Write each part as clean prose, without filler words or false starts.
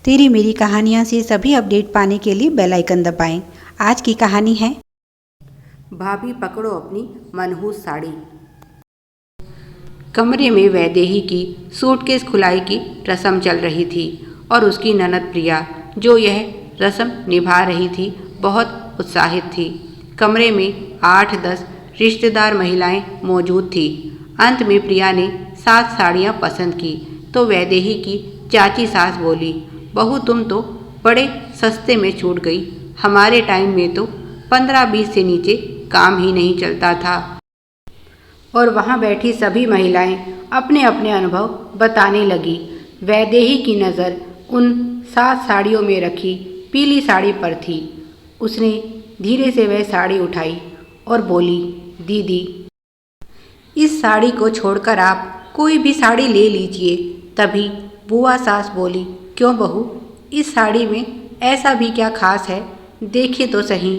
तेरी मेरी कहानियाँ से सभी अपडेट पाने के लिए बेल आइकन दबाएं। आज की कहानी है भाभी पकड़ो अपनी मनहूस साड़ी। कमरे में वैदेही की सूटकेस खुलाई की रस्म चल रही थी और उसकी ननद प्रिया, जो यह रस्म निभा रही थी, बहुत उत्साहित थी। कमरे में 8-10 रिश्तेदार महिलाएं मौजूद थी। अंत में प्रिया ने 7 साड़ियां पसंद की तो वैदेही की चाची सास बोली, बहू तुम तो बड़े सस्ते में छूट गई। हमारे टाइम में तो 15-20 से नीचे काम ही नहीं चलता था। और वहाँ बैठी सभी महिलाएं अपने अपने अनुभव बताने लगी। वैदेही की नज़र उन 7 साड़ियों में रखी पीली साड़ी पर थी। उसने धीरे से वह साड़ी उठाई और बोली, दीदी इस साड़ी को छोड़कर आप कोई भी साड़ी ले लीजिए। तभी बुआ सास बोली, क्यों बहू, इस साड़ी में ऐसा भी क्या खास है, देखिए तो सही।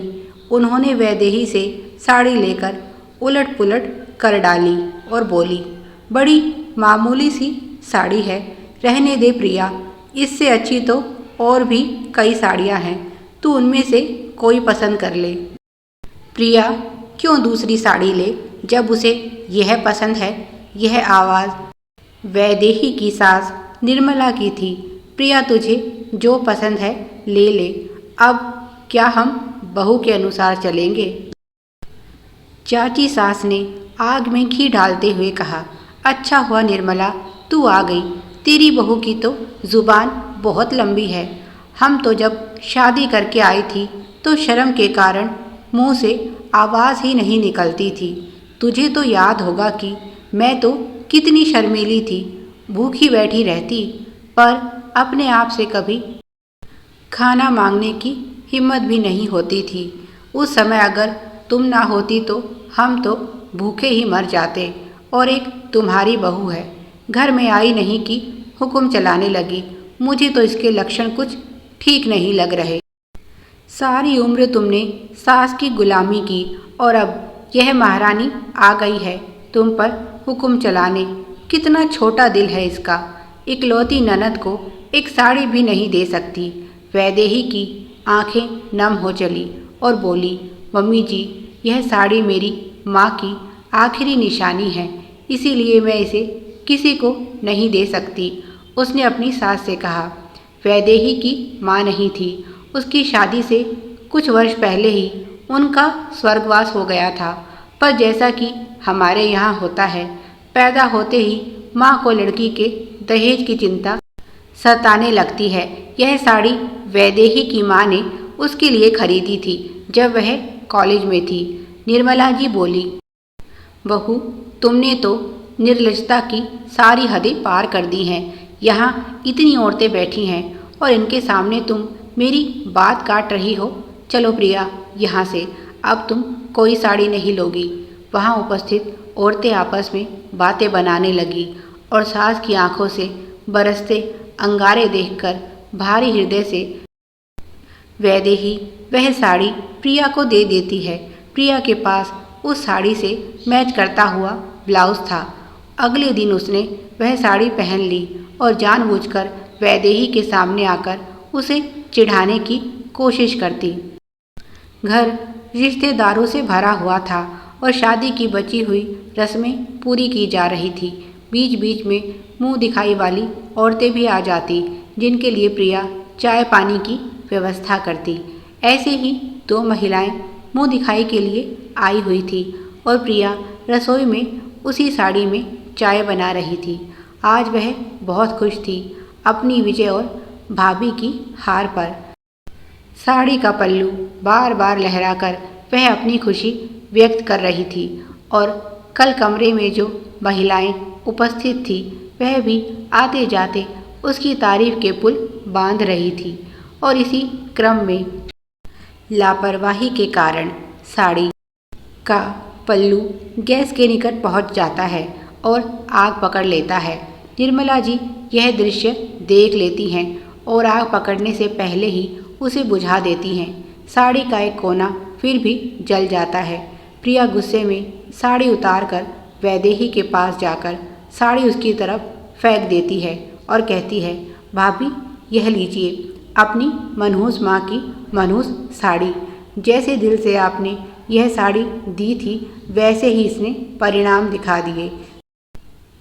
उन्होंने वैदेही से साड़ी लेकर उलट पुलट कर डाली और बोली, बड़ी मामूली सी साड़ी है, रहने दे प्रिया, इससे अच्छी तो और भी कई साड़ियाँ हैं, तू उनमें से कोई पसंद कर ले। प्रिया क्यों दूसरी साड़ी ले जब उसे यह पसंद है। यह आवाज़ वैदेही की सास निर्मला की थी। प्रिया तुझे जो पसंद है ले ले, अब क्या हम बहू के अनुसार चलेंगे। चाची सास ने आग में घी डालते हुए कहा, अच्छा हुआ निर्मला तू आ गई, तेरी बहू की तो ज़ुबान बहुत लंबी है। हम तो जब शादी करके आई थी तो शर्म के कारण मुंह से आवाज़ ही नहीं निकलती थी। तुझे तो याद होगा कि मैं तो कितनी शर्मीली थी, भूखी बैठी रहती, पर अपने आप से कभी खाना मांगने की हिम्मत भी नहीं होती थी। उस समय अगर तुम ना होती तो हम तो भूखे ही मर जाते। और एक तुम्हारी बहू है, घर में आई नहीं कि हुक्म चलाने लगी। मुझे तो इसके लक्षण कुछ ठीक नहीं लग रहे। सारी उम्र तुमने सास की गुलामी की और अब यह महारानी आ गई है तुम पर हुक्म चलाने। कितना छोटा दिल है इसका, इकलौती ननद को एक साड़ी भी नहीं दे सकती। वैदेही की आंखें नम हो चली और बोली, मम्मी जी, यह साड़ी मेरी माँ की आखिरी निशानी है, इसीलिए मैं इसे किसी को नहीं दे सकती। उसने अपनी सास से कहा। वैदेही की माँ नहीं थी, उसकी शादी से कुछ वर्ष पहले ही उनका स्वर्गवास हो गया था। पर जैसा कि हमारे यहाँ होता है, पैदा होते ही माँ को लड़की के दहेज की चिंता सताने लगती है। यह साड़ी वैदेही की माँ ने उसके लिए खरीदी थी जब वह कॉलेज में थी। निर्मला जी बोली, बहू तुमने तो निर्लजता की सारी हदें पार कर दी हैं। यहाँ इतनी औरतें बैठी हैं और इनके सामने तुम मेरी बात काट रही हो। चलो प्रिया, यहाँ से अब तुम कोई साड़ी नहीं लोगी। वहाँ उपस्थित औरतें आपस में बातें बनाने लगी और सास की आंखों से बरसते अंगारे देखकर भारी हृदय से वैदेही वह साड़ी प्रिया को दे देती है। प्रिया के पास उस साड़ी से मैच करता हुआ ब्लाउज था। अगले दिन उसने वह साड़ी पहन ली और जानबूझकर वैदेही के सामने आकर उसे चिढ़ाने की कोशिश करती। घर रिश्तेदारों से भरा हुआ था और शादी की बची हुई रस्में पूरी की जा रही थी। बीच बीच में मुंह दिखाई वाली औरतें भी आ जाती, जिनके लिए प्रिया चाय पानी की व्यवस्था करती। ऐसे ही 2 महिलाएं मुंह दिखाई के लिए आई हुई थी और प्रिया रसोई में उसी साड़ी में चाय बना रही थी। आज वह बहुत खुश थी अपनी विजय और भाभी की हार पर। साड़ी का पल्लू बार बार लहराकर वह अपनी खुशी व्यक्त कर रही थी और कल कमरे में जो महिलाएं उपस्थित थी वह भी आते जाते उसकी तारीफ के पुल बांध रही थी। और इसी क्रम में लापरवाही के कारण साड़ी का पल्लू गैस के निकट पहुंच जाता है और आग पकड़ लेता है। निर्मला जी यह दृश्य देख लेती हैं और आग पकड़ने से पहले ही उसे बुझा देती हैं। साड़ी का एक कोना फिर भी जल जाता है। प्रिया गुस्से में साड़ी उतारकर वैदेही के पास जाकर साड़ी उसकी तरफ फेंक देती है और कहती है, भाभी यह लीजिए अपनी मनहूस माँ की मनहूस साड़ी। जैसे दिल से आपने यह साड़ी दी थी वैसे ही इसने परिणाम दिखा दिए।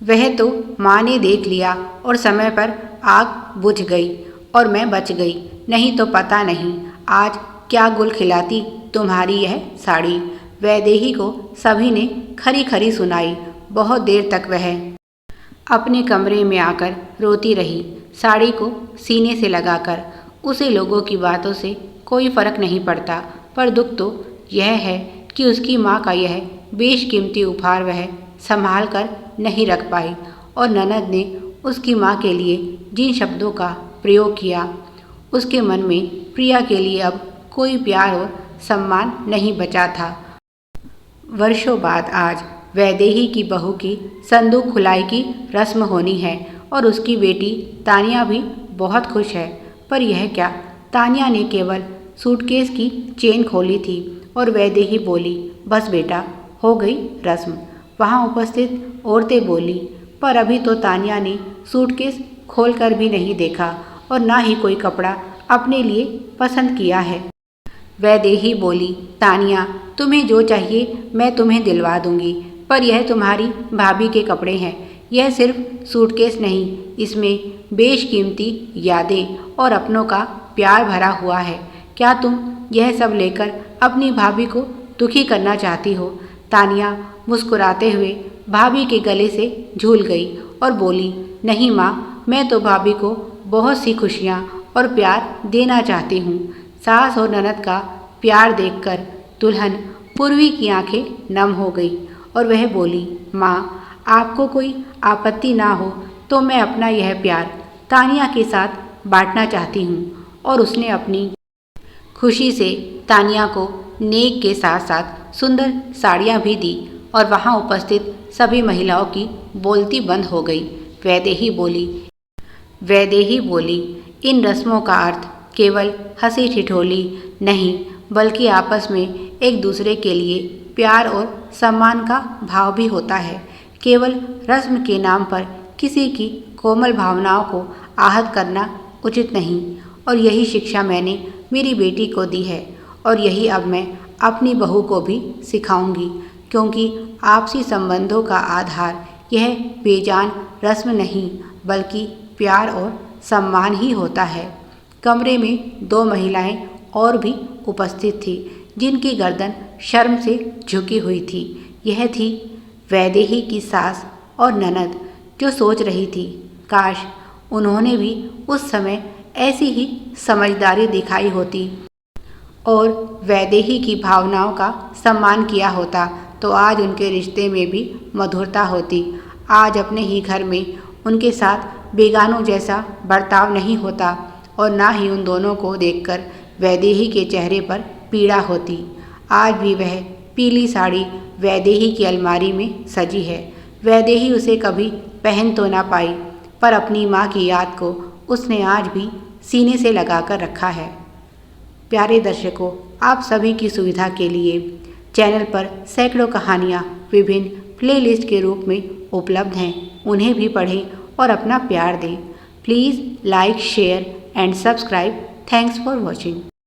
वह तो माँ ने देख लिया और समय पर आग बुझ गई और मैं बच गई, नहीं तो पता नहीं आज क्या गुल खिलाती तुम्हारी यह साड़ी। वैदेही को सभी ने खरी खरी सुनाई। बहुत देर तक वह अपने कमरे में आकर रोती रही, साड़ी को सीने से लगाकर। उसे लोगों की बातों से कोई फर्क नहीं पड़ता, पर दुख तो यह है कि उसकी माँ का यह बेशकीमती उपहार वह संभाल कर नहीं रख पाई और ननद ने उसकी माँ के लिए जिन शब्दों का प्रयोग किया, उसके मन में प्रिया के लिए अब कोई प्यार और सम्मान नहीं बचा था। वर्षों बाद आज वैदेही की बहू की संदूक खुलाई की रस्म होनी है और उसकी बेटी तानिया भी बहुत खुश है। पर यह क्या, तानिया ने केवल सूटकेस की चेन खोली थी और वैदेही बोली, बस बेटा हो गई रस्म। वहाँ उपस्थित औरतें बोली, पर अभी तो तानिया ने सूटकेस खोलकर भी नहीं देखा और ना ही कोई कपड़ा अपने लिए पसंद किया है। वैदेही बोली, तानिया तुम्हें जो चाहिए मैं तुम्हें दिलवा दूंगी, पर यह तुम्हारी भाभी के कपड़े हैं। यह सिर्फ सूटकेस नहीं, इसमें बेशकीमती यादें और अपनों का प्यार भरा हुआ है। क्या तुम यह सब लेकर अपनी भाभी को दुखी करना चाहती हो? तानिया मुस्कुराते हुए भाभी के गले से झूल गई और बोली, नहीं माँ, मैं तो भाभी को बहुत सी खुशियाँ और प्यार देना चाहती हूँ। सास और ननद का प्यार देखकर दुल्हन पूर्वी की आंखें नम हो गई और वह बोली, माँ आपको कोई आपत्ति ना हो तो मैं अपना यह प्यार तानिया के साथ बांटना चाहती हूँ। और उसने अपनी खुशी से तानिया को नेक के साथ साथ सुंदर साड़ियाँ भी दी और वहाँ उपस्थित सभी महिलाओं की बोलती बंद हो गई। वैदेही बोली, इन रस्मों का अर्थ केवल हंसी ठिठोली नहीं, बल्कि आपस में एक दूसरे के लिए प्यार और सम्मान का भाव भी होता है। केवल रस्म के नाम पर किसी की कोमल भावनाओं को आहत करना उचित नहीं, और यही शिक्षा मैंने मेरी बेटी को दी है और यही अब मैं अपनी बहू को भी सिखाऊंगी, क्योंकि आपसी संबंधों का आधार यह बेजान रस्म नहीं बल्कि प्यार और सम्मान ही होता है। कमरे में 2 महिलाएं और भी उपस्थित थी जिनकी गर्दन शर्म से झुकी हुई थी। यह थी वैदेही की सास और ननद, जो सोच रही थी काश उन्होंने भी उस समय ऐसी ही समझदारी दिखाई होती और वैदेही की भावनाओं का सम्मान किया होता तो आज उनके रिश्ते में भी मधुरता होती। आज अपने ही घर में उनके साथ बेगानों जैसा बर्ताव नहीं होता और ना ही उन दोनों को देखकर वैदेही के चेहरे पर पीड़ा होती। आज भी वह पीली साड़ी वैदेही की अलमारी में सजी है। वैदेही उसे कभी पहन तो ना पाई, पर अपनी माँ की याद को उसने आज भी सीने से लगाकर रखा है। प्यारे दर्शकों, आप सभी की सुविधा के लिए चैनल पर सैकड़ों कहानियाँ विभिन्न प्लेलिस्ट के रूप में उपलब्ध हैं। उन्हें भी पढ़ें और अपना प्यार दें। Please like, share and subscribe. Thanks for watching.